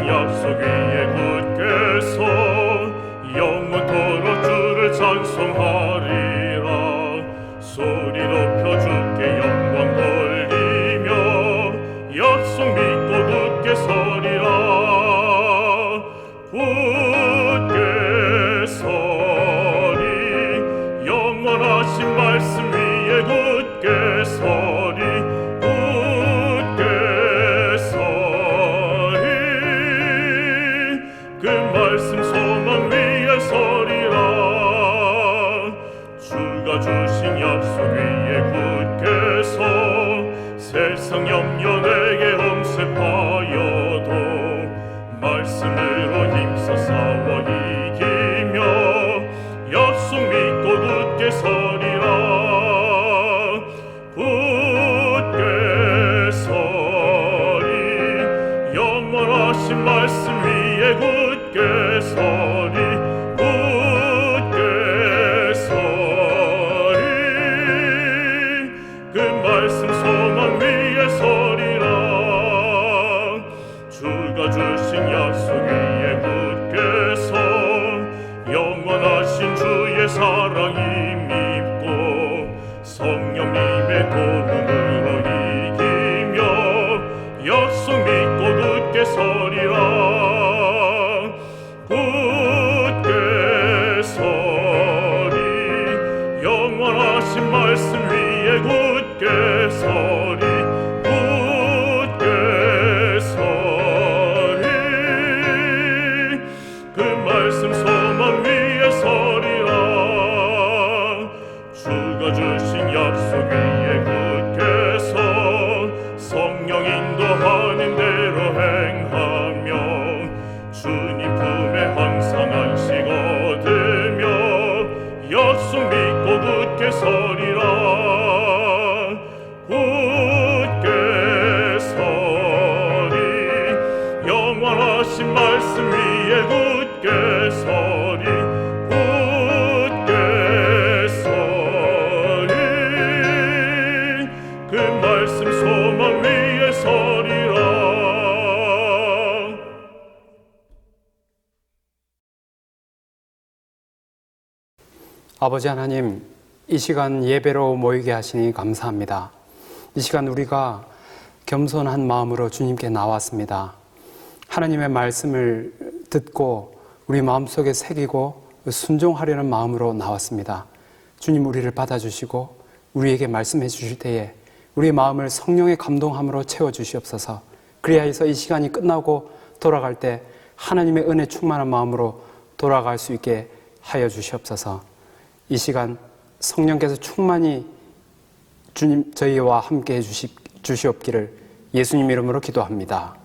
약속 위에 굳게 서 영원토록 주를 찬송하리라. 소리 높여 주께 영광 돌리며 약속 믿고 굳게 서리라. 굳게 서리 영원하신 말씀 위에 굳게 서리. 굳게 서리 그 말씀 소망 위에 서리라. 주가 주신 약속 위에 굳게 서 세상 염려 내게 엄습하여도 말씀으로 힘써 싸워 이기며 약속 믿고 굳게 서리라. 굳게 서리 영원하신 말씀 위에 굳게 서리. 굳게 서리 그 말씀 소망 위에 서리라. 주가 주신 약속 위에 굳게 서 영원하신 주의 사랑 힘입고 성령님의 도움으로 이기며 약속 믿고 굳게 서리라. 굳게 서리 영원하신 말씀 위에 굳게 서리. 굳게 서리 그 말씀 소망 위에 서리라. 주가 주신 약속 위에 굳게 서 성령 인도하는 대로 행하며 주님 품에 항상 안식 얻으며 약속 믿고 굳게 서리라. 굳게 서리 영원하신 말씀 위에 굳게 서리. 굳게 서리 그 말씀 소망 위에 서리라. 아버지 하나님, 이 시간 예배로 모이게 하시니 감사합니다. 이 시간 우리가 겸손한 마음으로 주님께 나왔습니다. 하나님의 말씀을 듣고 우리 마음속에 새기고 순종하려는 마음으로 나왔습니다. 주님, 우리를 받아주시고 우리에게 말씀해 주실 때에 우리의 마음을 성령의 감동함으로 채워주시옵소서. 그리하여서 이 시간이 끝나고 돌아갈 때 하나님의 은혜 충만한 마음으로 돌아갈 수 있게 하여 주시옵소서. 이 시간 성령께서 충만히 주님 저희와 함께 해 주시옵기를 예수님 이름으로 기도합니다.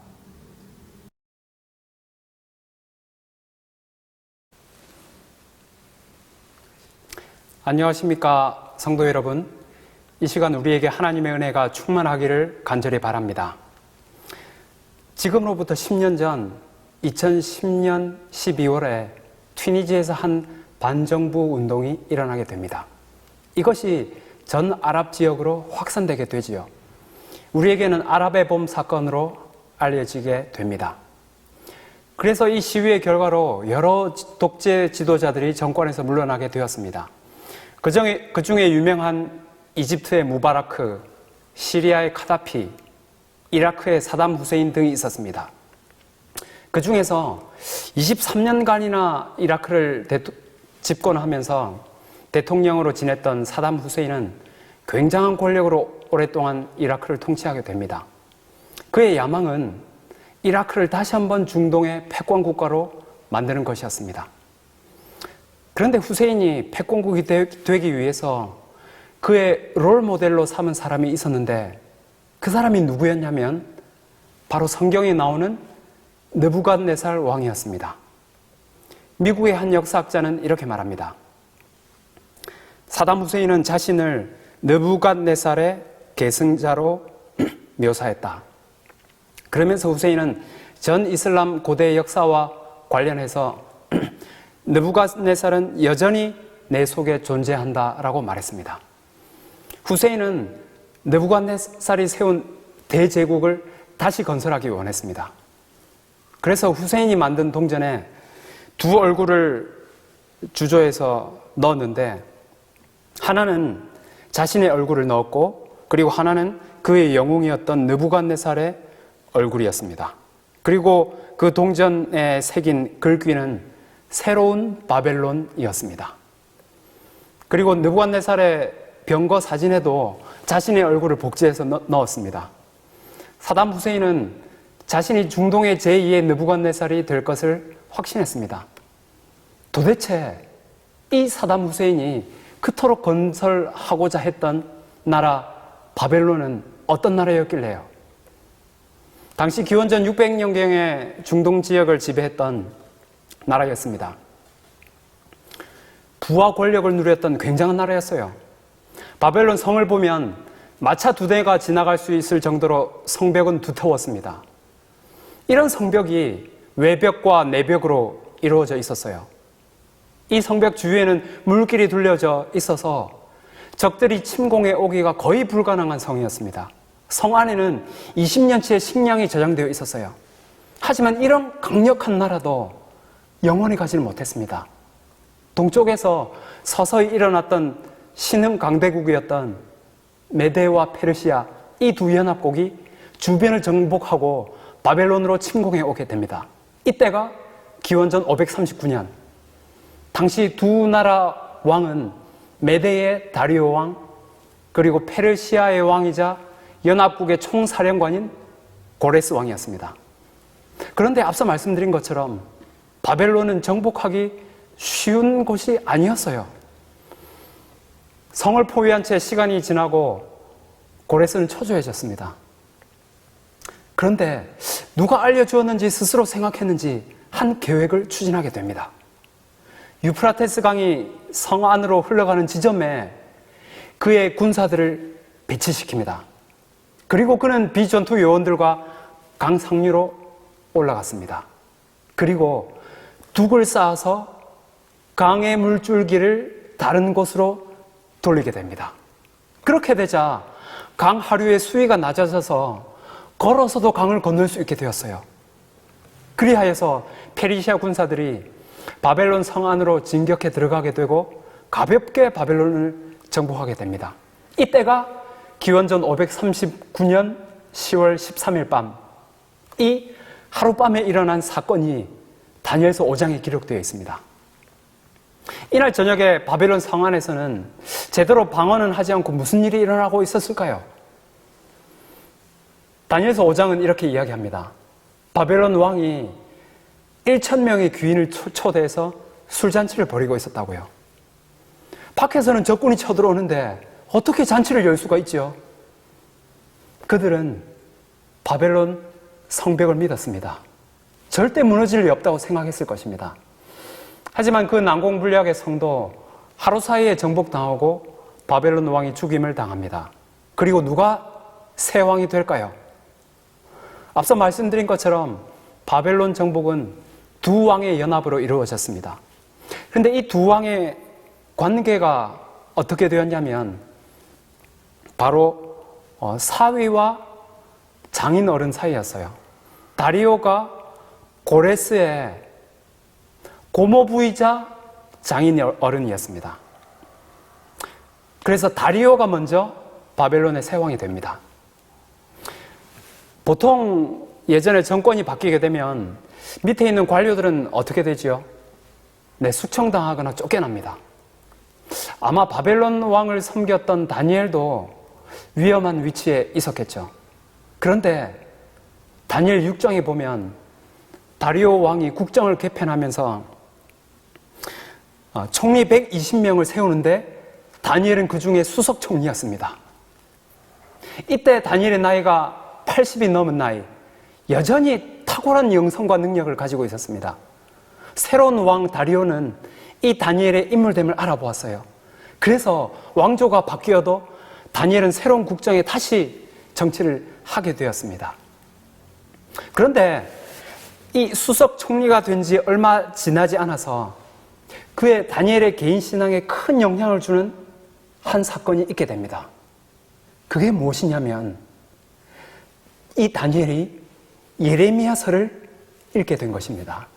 안녕하십니까 성도 여러분. 이 시간 우리에게 하나님의 은혜가 충만하기를 간절히 바랍니다. 지금으로부터 10년 전 2010년 12월에 튀니지에서 한 반정부 운동이 일어나게 됩니다. 이것이 전 아랍 지역으로 확산되게 되지요. 우리에게는 아랍의 봄 사건으로 알려지게 됩니다. 그래서 이 시위의 결과로 여러 독재 지도자들이 정권에서 물러나게 되었습니다. 그 중에 유명한 이집트의 무바라크, 시리아의 카다피, 이라크의 사담 후세인 등이 있었습니다. 그 중에서 23년간이나 이라크를 집권하면서 대통령으로 지냈던 사담 후세인은 굉장한 권력으로 오랫동안 이라크를 통치하게 됩니다. 그의 야망은 이라크를 다시 한번 중동의 패권 국가로 만드는 것이었습니다. 그런데 후세인이 패권국이 되기 위해서 그의 롤 모델로 삼은 사람이 있었는데 그 사람이 누구였냐면 바로 성경에 나오는 느부갓네살 왕이었습니다. 미국의 한 역사학자는 이렇게 말합니다. 사담 후세인은 자신을 느부갓네살의 계승자로 묘사했다. 그러면서 후세인은 전 이슬람 고대 역사와 관련해서 느부갓네살은 여전히 내 속에 존재한다라고 말했습니다. 후세인은 느부갓네살이 세운 대제국을 다시 건설하기 원했습니다. 그래서 후세인이 만든 동전에 두 얼굴을 주조해서 넣었는데 하나는 자신의 얼굴을 넣었고 그리고 하나는 그의 영웅이었던 느부갓네살의 얼굴이었습니다. 그리고 그 동전에 새긴 글귀는 새로운 바벨론이었습니다. 그리고 느부갓네살의 병거 사진에도 자신의 얼굴을 복제해서 넣었습니다. 사담 후세인은 자신이 중동의 제2의 느부갓네살이 될 것을 확신했습니다. 도대체 이 사담 후세인이 그토록 건설하고자 했던 나라 바벨론은 어떤 나라였길래요? 당시 기원전 600년경에 중동 지역을 지배했던 나라였습니다. 부와 권력을 누렸던 굉장한 나라였어요. 바벨론 성을 보면 마차 2대가 지나갈 수 있을 정도로 성벽은 두터웠습니다. 이런 성벽이 외벽과 내벽으로 이루어져 있었어요. 이 성벽 주위에는 물길이 둘려져 있어서 적들이 침공해 오기가 거의 불가능한 성이었습니다. 성 안에는 20년치의 식량이 저장되어 있었어요. 하지만 이런 강력한 나라도 영원히 가지는 못했습니다. 동쪽에서 서서히 일어났던 신흥 강대국이었던 메데와 페르시아 이 두 연합국이 주변을 정복하고 바벨론으로 침공해 오게 됩니다. 이때가 기원전 539년. 당시 두 나라 왕은 메데의 다리오 왕 그리고 페르시아의 왕이자 연합국의 총사령관인 고레스 왕이었습니다. 그런데 앞서 말씀드린 것처럼 바벨론은 정복하기 쉬운 곳이 아니었어요. 성을 포위한 채 시간이 지나고 고레스는 초조해졌습니다. 그런데 누가 알려주었는지 스스로 생각했는지 한 계획을 추진하게 됩니다. 유프라테스 강이 성 안으로 흘러가는 지점에 그의 군사들을 배치시킵니다. 그리고 그는 비전투 요원들과 강 상류로 올라갔습니다. 그리고 둑을 쌓아서 강의 물줄기를 다른 곳으로 돌리게 됩니다. 그렇게 되자 강 하류의 수위가 낮아져서 걸어서도 강을 건널 수 있게 되었어요. 그리하여서 페르시아 군사들이 바벨론 성 안으로 진격해 들어가게 되고 가볍게 바벨론을 정복하게 됩니다. 이때가 기원전 539년 10월 13일 밤, 이 하룻밤에 일어난 사건이 다니엘서 5장에 기록되어 있습니다. 이날 저녁에 바벨론 성 안에서는 제대로 방언은 하지 않고 무슨 일이 일어나고 있었을까요? 다니엘서 5장은 이렇게 이야기합니다. 바벨론 왕이 1,000명의 귀인을 초대해서 술잔치를 벌이고 있었다고요. 밖에서는 적군이 쳐들어오는데 어떻게 잔치를 열 수가 있죠? 그들은 바벨론 성벽을 믿었습니다. 절대 무너질 리 없다고 생각했을 것입니다. 하지만 그 난공불락의 성도 하루 사이에 정복당하고 바벨론 왕이 죽임을 당합니다. 그리고 누가 새 왕이 될까요? 앞서 말씀드린 것처럼 바벨론 정복은 두 왕의 연합으로 이루어졌습니다. 그런데 이 두 왕의 관계가 어떻게 되었냐면 바로 사위와 장인 어른 사이였어요. 다리오가 고레스의 고모부이자 장인 어른이었습니다. 그래서 다리오가 먼저 바벨론의 새 왕이 됩니다. 보통 예전에 정권이 바뀌게 되면 밑에 있는 관료들은 어떻게 되지요? 네, 숙청당하거나 쫓겨납니다. 아마 바벨론 왕을 섬겼던 다니엘도 위험한 위치에 있었겠죠. 그런데 다니엘 6장에 보면 다리오 왕이 국정을 개편하면서 총리 120명을 세우는데 다니엘은 그 중에 수석 총리였습니다. 이때 다니엘의 나이가 80이 넘은 나이, 여전히 탁월한 영성과 능력을 가지고 있었습니다. 새로운 왕 다리오는 이 다니엘의 인물됨을 알아보았어요. 그래서 왕조가 바뀌어도 다니엘은 새로운 국정에 다시 정치를 하게 되었습니다. 그런데 이 수석 총리가 된 지 얼마 지나지 않아서 그의 다니엘의 개인 신앙에 큰 영향을 주는 한 사건이 있게 됩니다. 그게 무엇이냐면 이 다니엘이 예레미야서를 읽게 된 것입니다.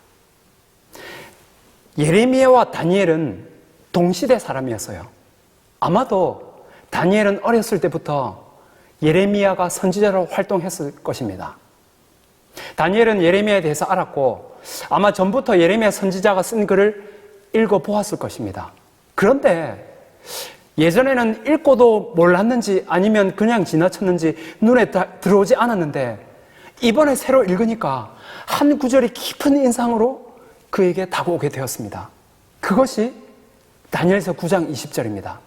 예레미야와 다니엘은 동시대 사람이었어요. 아마도 다니엘은 어렸을 때부터 예레미야가 선지자로 활동했을 것입니다. 다니엘은 예레미야에 대해서 알았고 아마 전부터 예레미야 선지자가 쓴 글을 읽어보았을 것입니다. 그런데 예전에는 읽고도 몰랐는지 아니면 그냥 지나쳤는지 눈에 들어오지 않았는데 이번에 새로 읽으니까 한 구절이 깊은 인상으로 그에게 다가오게 되었습니다. 그것이 다니엘서 9장 20절입니다.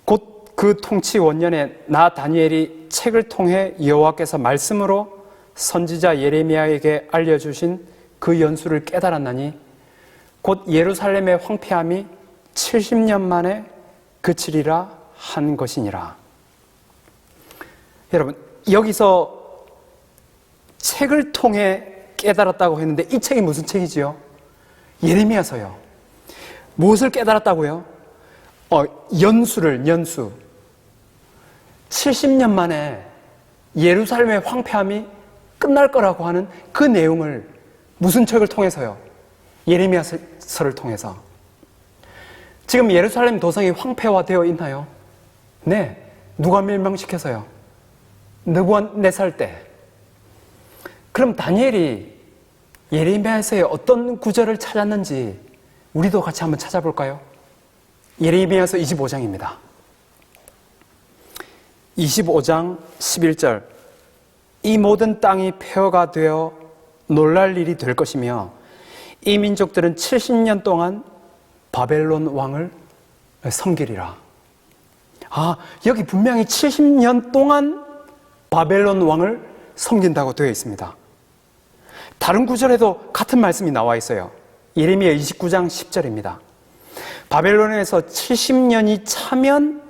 곧 그 통치 원년에 나 다니엘이 책을 통해 여호와께서 말씀으로 선지자 예레미야에게 알려주신 그 연수를 깨달았나니 곧 예루살렘의 황폐함이 70년 만에 그치리라 한 것이니라. 여러분, 여기서 책을 통해 깨달았다고 했는데 이 책이 무슨 책이지요? 예레미야서요. 무엇을 깨달았다고요? 연수. 70년 만에 예루살렘의 황폐함이 끝날 거라고 하는 그 내용을 무슨 책을 통해서요? 예레미야서를 통해서. 지금 예루살렘 도성이 황폐화되어 있나요? 네. 누가 멸망시켜서요? 느부갓네살 때. 그럼 다니엘이 예레미야서의 어떤 구절을 찾았는지 우리도 같이 한번 찾아볼까요? 예레미야서 25장입니다. 25장 11절. 이 모든 땅이 폐허가 되어 놀랄 일이 될 것이며 이 민족들은 70년 동안 바벨론 왕을 섬기리라. 여기 분명히 70년 동안 바벨론 왕을 섬긴다고 되어 있습니다. 다른 구절에도 같은 말씀이 나와 있어요. 예레미야 29장 10절입니다. 바벨론에서 70년이 차면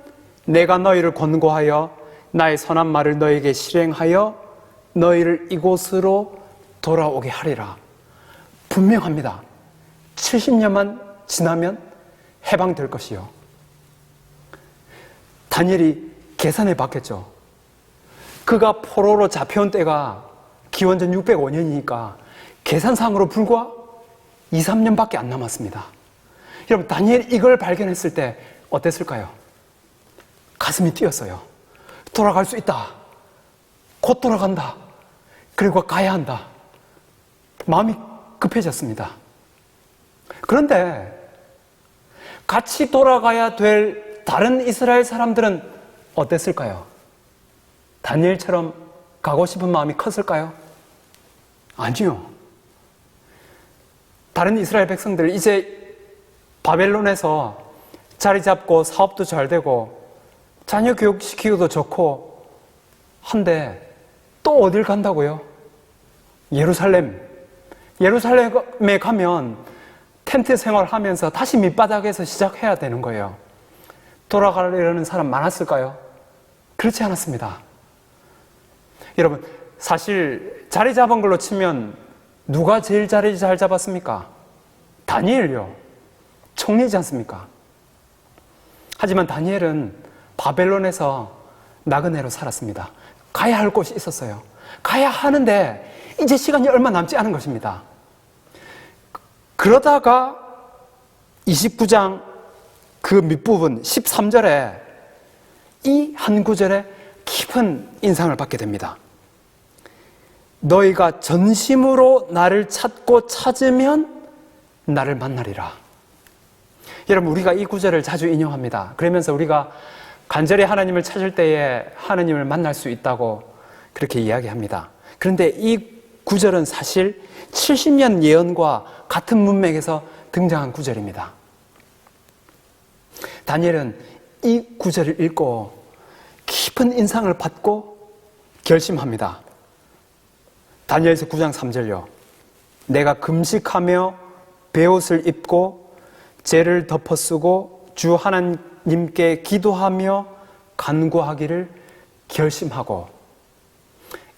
내가 너희를 권고하여 나의 선한 말을 너에게 실행하여 너희를 이곳으로 돌아오게 하리라. 분명합니다. 70년만 지나면 해방될 것이요. 다니엘이 계산해 봤겠죠. 그가 포로로 잡혀온 때가 기원전 605년이니까 계산상으로 불과 2, 3년밖에 안 남았습니다. 여러분, 다니엘이 이걸 발견했을 때 어땠을까요? 가슴이 뛰었어요. 돌아갈 수 있다. 곧 돌아간다. 그리고 가야 한다. 마음이 급해졌습니다. 그런데 같이 돌아가야 될 다른 이스라엘 사람들은 어땠을까요? 다니엘처럼 가고 싶은 마음이 컸을까요? 아니요. 다른 이스라엘 백성들 이제 바벨론에서 자리 잡고 사업도 잘 되고 자녀 교육시키기도 좋고 한데 또 어딜 간다고요? 예루살렘에 가면 텐트 생활하면서 다시 밑바닥에서 시작해야 되는 거예요. 돌아가려는 사람 많았을까요? 그렇지 않았습니다. 여러분, 사실 자리 잡은 걸로 치면 누가 제일 자리 잘 잡았습니까? 다니엘요. 총리지 않습니까? 하지만 다니엘은 바벨론에서 나그네로 살았습니다. 가야 할 곳이 있었어요. 가야 하는데 이제 시간이 얼마 남지 않은 것입니다. 그러다가 29장 그 밑부분 13절에 이 한 구절에 깊은 인상을 받게 됩니다. 너희가 전심으로 나를 찾고 찾으면 나를 만나리라. 여러분, 우리가 이 구절을 자주 인용합니다. 그러면서 우리가 간절히 하나님을 찾을 때에 하나님을 만날 수 있다고 그렇게 이야기합니다. 그런데 이 구절은 사실 70년 예언과 같은 문맥에서 등장한 구절입니다. 다니엘은 이 구절을 읽고 깊은 인상을 받고 결심합니다. 다니엘서 9장 3절요. 내가 금식하며 베옷을 입고 죄를 덮어쓰고 주 하나님께 기도하며 간구하기를 결심하고.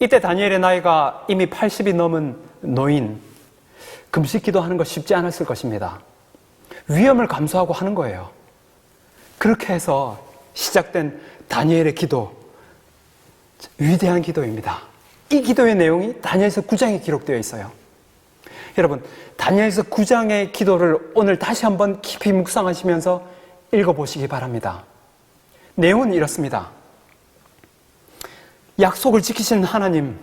이때 다니엘의 나이가 이미 80이 넘은 노인, 금식 기도하는 거 쉽지 않았을 것입니다. 위험을 감수하고 하는 거예요. 그렇게 해서 시작된 다니엘의 기도, 위대한 기도입니다. 이 기도의 내용이 다니엘서 9장에 기록되어 있어요. 여러분, 다니엘서 9장의 기도를 오늘 다시 한번 깊이 묵상하시면서 읽어보시기 바랍니다. 내용은 이렇습니다. 약속을 지키시는 하나님,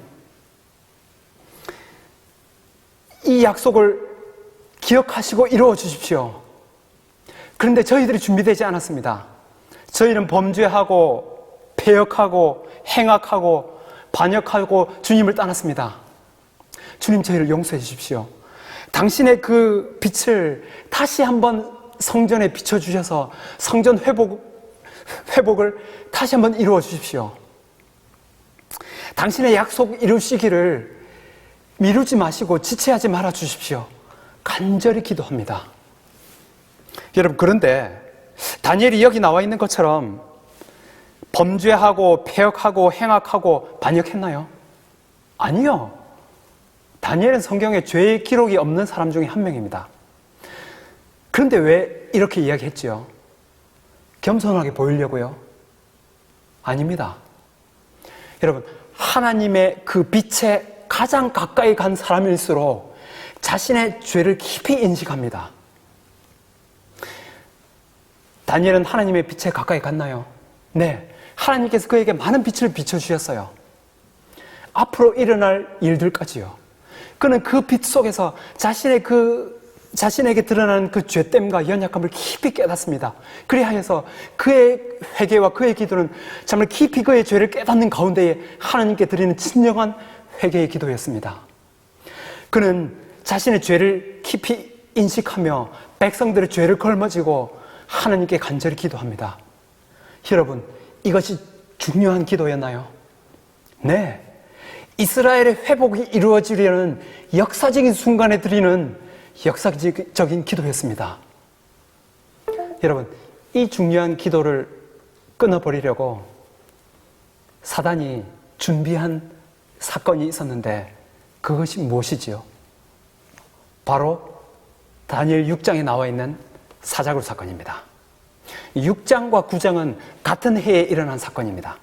이 약속을 기억하시고 이루어 주십시오. 그런데 저희들이 준비되지 않았습니다. 저희는 범죄하고 패역하고 행악하고 반역하고 주님을 떠났습니다. 주님, 저희를 용서해 주십시오. 당신의 그 빛을 다시 한번 성전에 비춰주셔서 성전 회복을 다시 한번 이루어 주십시오. 당신의 약속 이루시기를 미루지 마시고 지체하지 말아 주십시오. 간절히 기도합니다. 여러분, 그런데 다니엘이 여기 나와 있는 것처럼 범죄하고 패역하고 행악하고 반역했나요? 아니요. 다니엘은 성경에 죄의 기록이 없는 사람 중에 한 명입니다. 그런데 왜 이렇게 이야기했죠? 겸손하게 보이려고요? 아닙니다. 여러분, 하나님의 그 빛에 가장 가까이 간 사람일수록 자신의 죄를 깊이 인식합니다. 다니엘은 하나님의 빛에 가까이 갔나요? 네. 하나님께서 그에게 많은 빛을 비춰주셨어요. 앞으로 일어날 일들까지요. 그는 그 빛 속에서 자신에게 드러나는 그 죄됨과 연약함을 깊이 깨닫습니다. 그리하여서 그의 회개와 그의 기도는 정말 깊이 그의 죄를 깨닫는 가운데에 하나님께 드리는 진정한 회개의 기도였습니다. 그는 자신의 죄를 깊이 인식하며 백성들의 죄를 걸머지고 하나님께 간절히 기도합니다. 여러분, 이것이 중요한 기도였나요? 네. 이스라엘의 회복이 이루어지려는 역사적인 순간에 드리는 역사적인 기도였습니다. 여러분, 이 중요한 기도를 끊어버리려고 사단이 준비한 사건이 있었는데 그것이 무엇이지요? 바로 다니엘 6장에 나와 있는 사자굴 사건입니다. 6장과 9장은 같은 해에 일어난 사건입니다.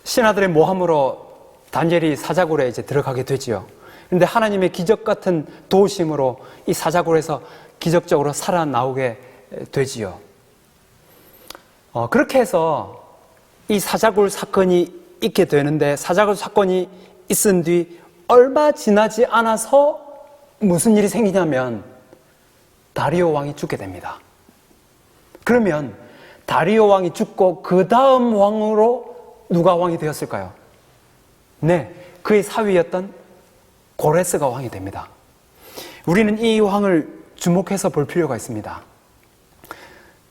신하들의 모함으로 다니엘이 사자굴에 이제 들어가게 되지요. 그런데 하나님의 기적 같은 도우심으로 이 사자굴에서 기적적으로 살아나오게 되지요. 그렇게 해서 이 사자굴 사건이 있게 되는데, 사자굴 사건이 있은 뒤 얼마 지나지 않아서 무슨 일이 생기냐면 다리오 왕이 죽게 됩니다. 그러면 다리오 왕이 죽고 그 다음 왕으로 누가 왕이 되었을까요? 네, 그의 사위였던 고레스가 왕이 됩니다. 우리는 이 왕을 주목해서 볼 필요가 있습니다.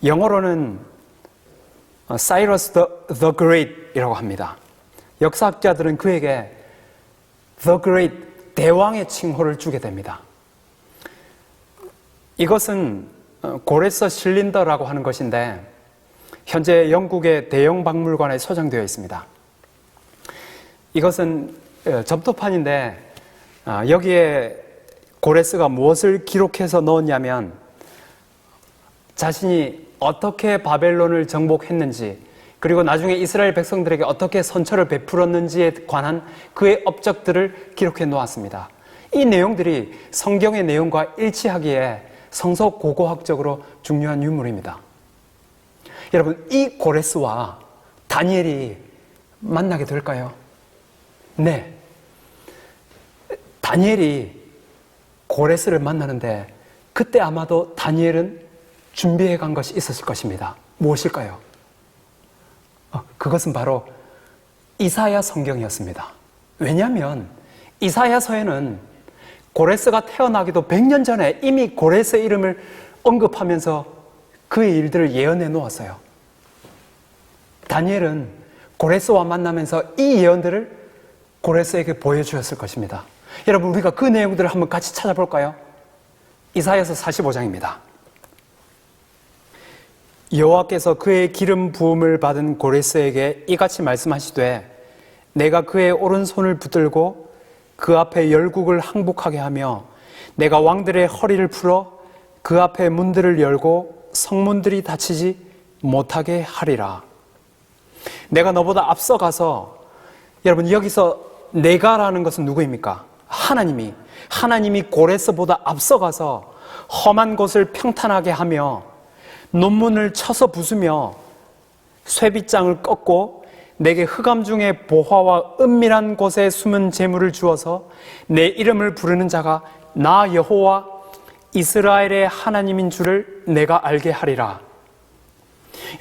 영어로는 Cyrus the Great이라고 합니다. 역사학자들은 그에게 The Great, 대왕의 칭호를 주게 됩니다. 이것은 고레서 실린더라고 하는 것인데 현재 영국의 대형 박물관에 소장되어 있습니다. 이것은 접토판인데 여기에 고레스가 무엇을 기록해서 넣었냐면 자신이 어떻게 바벨론을 정복했는지, 그리고 나중에 이스라엘 백성들에게 어떻게 선처를 베풀었는지에 관한 그의 업적들을 기록해 놓았습니다. 이 내용들이 성경의 내용과 일치하기에 성서고고학적으로 중요한 유물입니다. 여러분, 이 고레스와 다니엘이 만나게 될까요? 네. 다니엘이 고레스를 만나는데 그때 아마도 다니엘은 준비해 간 것이 있었을 것입니다. 무엇일까요? 그것은 바로 이사야 성경이었습니다. 왜냐하면 이사야서에는 고레스가 태어나기도 100년 전에 이미 고레스의 이름을 언급하면서 그의 일들을 예언해 놓았어요. 다니엘은 고레스와 만나면서 이 예언들을 고레스에게 보여주었을 것입니다. 여러분, 우리가 그 내용들을 한번 같이 찾아볼까요? 이사야서 45장입니다. 여호와께서 그의 기름 부음을 받은 고레스에게 이같이 말씀하시되, 내가 그의 오른손을 붙들고 그 앞에 열국을 항복하게 하며 내가 왕들의 허리를 풀어 그 앞에 문들을 열고 성문들이 닫히지 못하게 하리라. 내가 너보다 앞서가서 여러분, 여기서 내가라는 것은 누구입니까? 하나님이 고레스보다 앞서가서 험한 곳을 평탄하게 하며 논문을 쳐서 부수며 쇠빗장을 꺾고 내게 흑암 중에 보화와 은밀한 곳에 숨은 재물을 주어서 내 이름을 부르는 자가 나 여호와 이스라엘의 하나님인 줄을 내가 알게 하리라.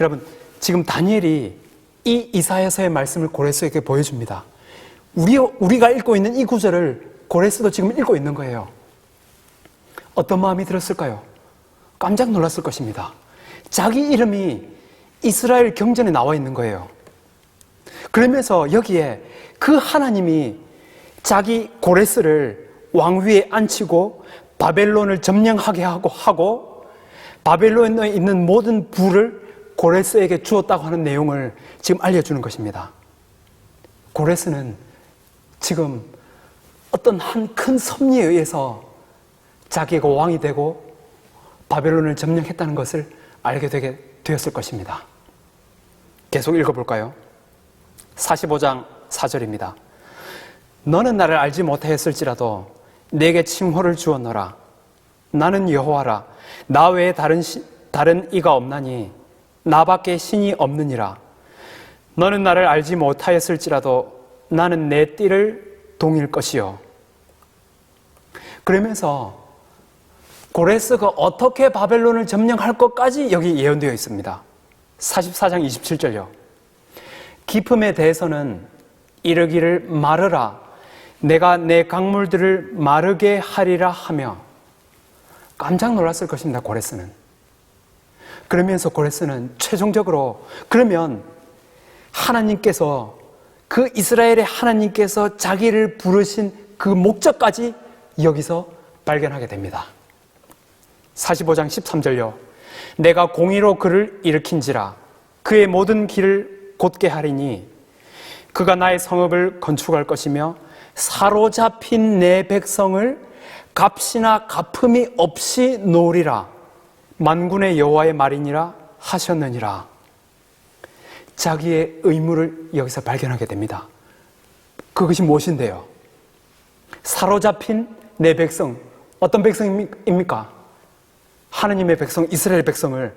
여러분, 지금 다니엘이 이 이사야서의 말씀을 고레스에게 보여줍니다. 우리가 읽고 있는 이 구절을 고레스도 지금 읽고 있는 거예요. 어떤 마음이 들었을까요? 깜짝 놀랐을 것입니다. 자기 이름이 이스라엘 경전에 나와 있는 거예요. 그러면서 여기에 그 하나님이 자기 고레스를 왕위에 앉히고 바벨론을 점령하게 하고 바벨론에 있는 모든 부를 고레스에게 주었다고 하는 내용을 지금 알려주는 것입니다. 고레스는 지금 어떤 한 큰 섭리에 의해서 자기가 왕이 되고 바벨론을 점령했다는 것을 알게 되었을 것입니다. 계속 읽어볼까요? 45장 4절입니다. 너는 나를 알지 못하였을지라도 내게 칭호를 주었노라. 나는 여호와라. 나 외에 다른 이가 없나니 나밖에 신이 없느니라. 너는 나를 알지 못하였을지라도 나는 내 띠를 동일 것이요. 그러면서 고레스가 어떻게 바벨론을 점령할 것까지 여기 예언되어 있습니다. 44장 27절요. 기품에 대해서는 이르기를 마르라. 내가 내 강물들을 마르게 하리라 하며 깜짝 놀랐을 것입니다. 고레스는. 그러면서 고레스는 최종적으로 그러면 하나님께서 그 이스라엘의 하나님께서 자기를 부르신 그 목적까지 여기서 발견하게 됩니다. 45장 13절요. 내가 공의로 그를 일으킨지라 그의 모든 길을 곧게 하리니 그가 나의 성읍을 건축할 것이며 사로잡힌 내 백성을 값이나 갚음이 없이 놓으리라. 만군의 여호와의 말이니라 하셨느니라. 자기의 의무를 여기서 발견하게 됩니다. 그것이 무엇인데요? 사로잡힌 내 백성, 어떤 백성입니까? 하나님의 백성, 이스라엘 백성을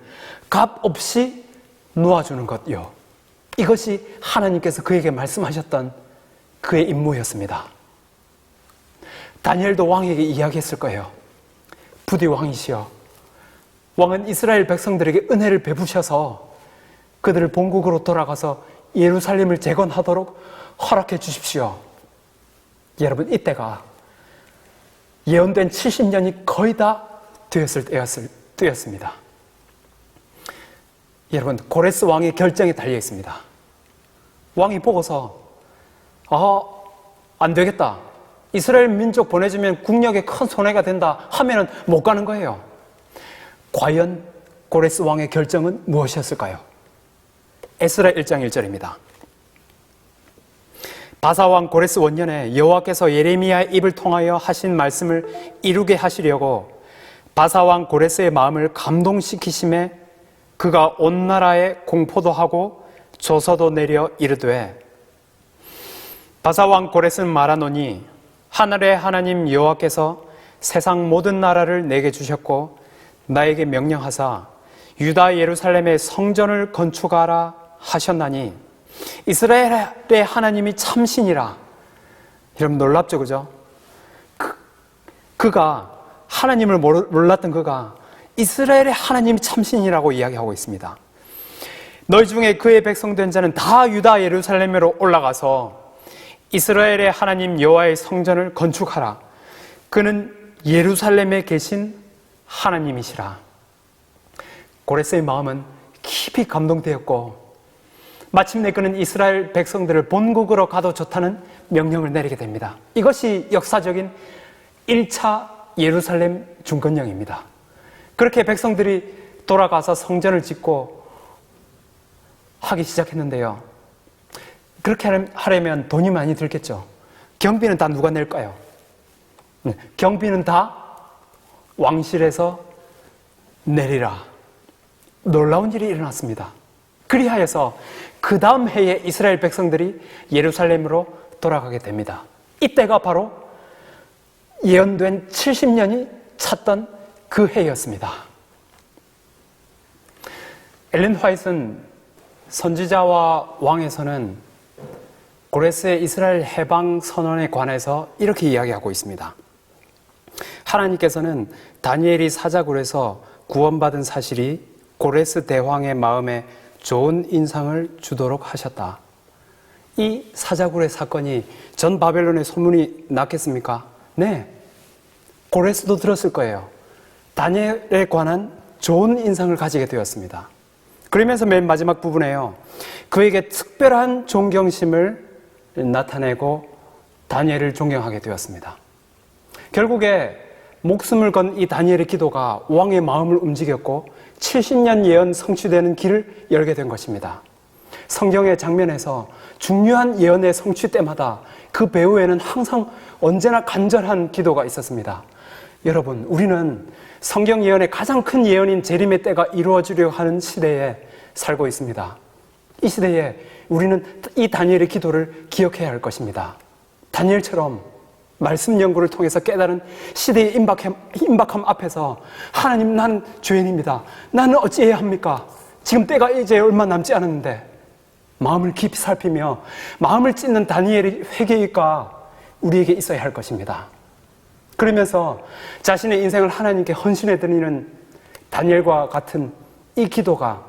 값 없이 놓아주는 것요. 이것이 하나님께서 그에게 말씀하셨던 그의 임무였습니다. 다니엘도 왕에게 이야기했을 거예요. 부디 왕이시여, 왕은 이스라엘 백성들에게 은혜를 베푸셔서 그들을 본국으로 돌아가서 예루살렘을 재건하도록 허락해 주십시오. 여러분, 이때가 예언된 70년이 거의 다 되었을 때였습니다. 여러분, 고레스 왕의 결정이 달려 있습니다. 왕이 보고서 안 되겠다. 이스라엘 민족 보내주면 국력에 큰 손해가 된다 하면은 못 가는 거예요. 과연 고레스 왕의 결정은 무엇이었을까요? 에스라 1장 1절입니다. 바사왕 고레스 원년에 여호와께서 예레미야의 입을 통하여 하신 말씀을 이루게 하시려고 바사왕 고레스의 마음을 감동시키심에 그가 온 나라에 공포도 하고 조서도 내려 이르되 바사왕 고레스는 말하노니 하늘의 하나님 여호와께서 세상 모든 나라를 내게 주셨고 나에게 명령하사 유다 예루살렘의 성전을 건축하라 하셨나니 이스라엘의 하나님이 참신이라. 여러분, 놀랍죠, 그죠? 그가 하나님을 몰랐던 그가 이스라엘의 하나님이 참신이라고 이야기하고 있습니다. 너희 중에 그의 백성된 자는 다 유다 예루살렘으로 올라가서 이스라엘의 하나님 여호와의 성전을 건축하라. 그는 예루살렘에 계신 하나님이시라. 고레스의 마음은 깊이 감동되었고 마침내 그는 이스라엘 백성들을 본국으로 가도 좋다는 명령을 내리게 됩니다. 이것이 역사적인 1차 예루살렘 중건령입니다. 그렇게 백성들이 돌아가서 성전을 짓고 하기 시작했는데요. 그렇게 하려면 돈이 많이 들겠죠. 경비는 다 누가 낼까요? 경비는 다 왕실에서 내리라. 놀라운 일이 일어났습니다. 그리하여서 그 다음 해에 이스라엘 백성들이 예루살렘으로 돌아가게 됩니다. 이때가 바로 예언된 70년이 찼던 그 해였습니다. 엘렌 화이트는 선지자와 왕에서는 고레스의 이스라엘 해방 선언에 관해서 이렇게 이야기하고 있습니다. 하나님께서는 다니엘이 사자굴에서 구원받은 사실이 고레스 대왕의 마음에 좋은 인상을 주도록 하셨다. 이 사자굴의 사건이 전 바벨론의 소문이 났겠습니까? 네, 고레스도 들었을 거예요. 다니엘에 관한 좋은 인상을 가지게 되었습니다. 그러면서 맨 마지막 부분에요, 그에게 특별한 존경심을 나타내고 다니엘을 존경하게 되었습니다. 결국에 목숨을 건 이 다니엘의 기도가 왕의 마음을 움직였고 70년 예언 성취되는 길을 열게 된 것입니다. 성경의 장면에서 중요한 예언의 성취 때마다 그 배후에는 항상 언제나 간절한 기도가 있었습니다. 여러분, 우리는 성경 예언의 가장 큰 예언인 재림의 때가 이루어지려 하는 시대에 살고 있습니다. 이 시대에 우리는 이 다니엘의 기도를 기억해야 할 것입니다. 다니엘처럼 말씀 연구를 통해서 깨달은 시대의 임박함 앞에서 하나님, 나는 죄인입니다. 나는 어찌해야 합니까? 지금 때가 이제 얼마 남지 않았는데, 마음을 깊이 살피며 마음을 찢는 다니엘의 회개가 우리에게 있어야 할 것입니다. 그러면서 자신의 인생을 하나님께 헌신해 드리는 다니엘과 같은 이 기도가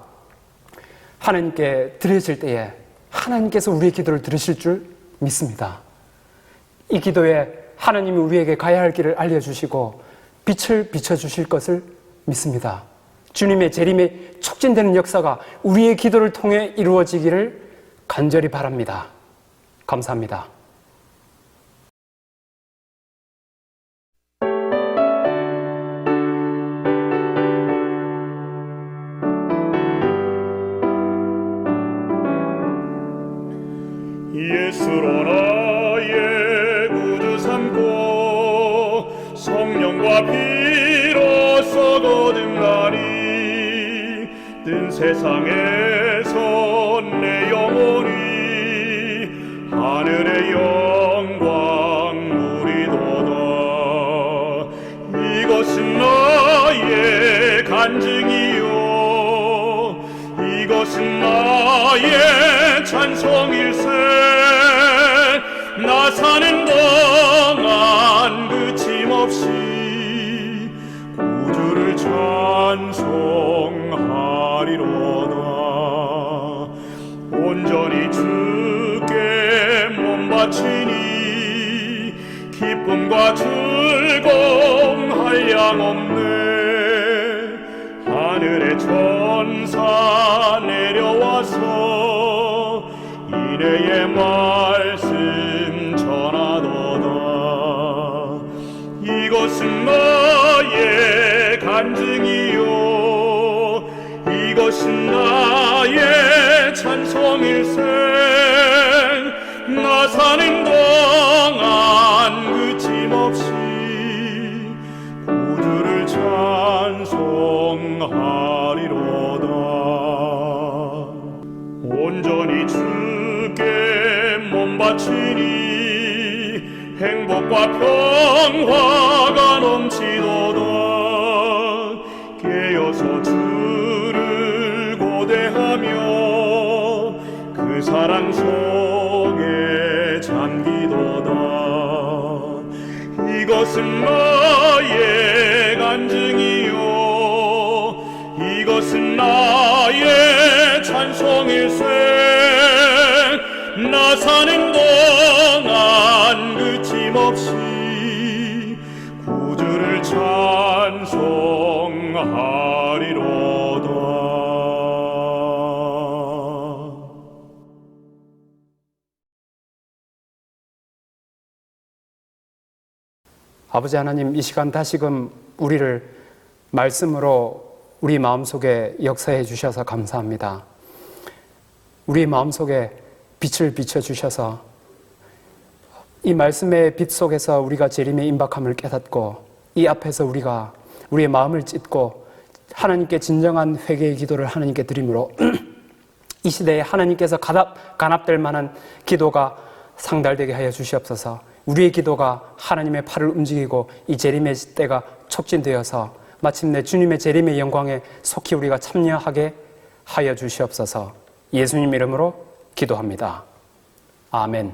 하나님께 드려질 때에 하나님께서 우리의 기도를 들으실 줄 믿습니다. 이 기도에 하나님이 우리에게 가야 할 길을 알려주시고 빛을 비춰주실 것을 믿습니다. 주님의 재림에 촉진되는 역사가 우리의 기도를 통해 이루어지기를 간절히 바랍니다. 감사합니다. 예수로 나의 구주 삼고 성령과 피로써 거듭나니 뜬 세상에서 내 영혼이 하늘의 영광 누리도다. 이것은 나의 간증이요, 이것은 나의 찬송일세. 나 사는 동안 그침없이 구주를 찬송하리로다. 온전히 주께 몸 바치니 기쁨과 즐거움 한량 없네. 하늘의 천사 내려와서 이내의 말씀 전하도다. 이것은 나의 간증이요, 이것은 나의 찬송일세. 나 사는 동안 그침없이 구주를 찬송하리로다. 온전히 주께 몸 바치니 행복과 평화가 넘치도다. 깨어서 주를 고대하며 그 사랑 속에 잠기도다. 이것은 나의 간증이요, 이것은 나의 찬송일세. 나 사는 동안 그침없이 구주를 찬송하리로다. 아버지 하나님, 이 시간 다시금 우리를 말씀으로 우리 마음속에 역사해 주셔서 감사합니다. 우리 마음속에 빛을 비춰주셔서 이 말씀의 빛 속에서 우리가 재림의 임박함을 깨닫고 이 앞에서 우리가 우리의 마음을 찢고 하나님께 진정한 회개의 기도를 하나님께 드림으로 이 시대에 하나님께서 간합될 만한 기도가 상달되게 하여 주시옵소서. 우리의 기도가 하나님의 팔을 움직이고 이 재림의 때가 촉진되어서 마침내 주님의 재림의 영광에 속히 우리가 참여하게 하여 주시옵소서. 예수님 이름으로 기도합니다. 아멘.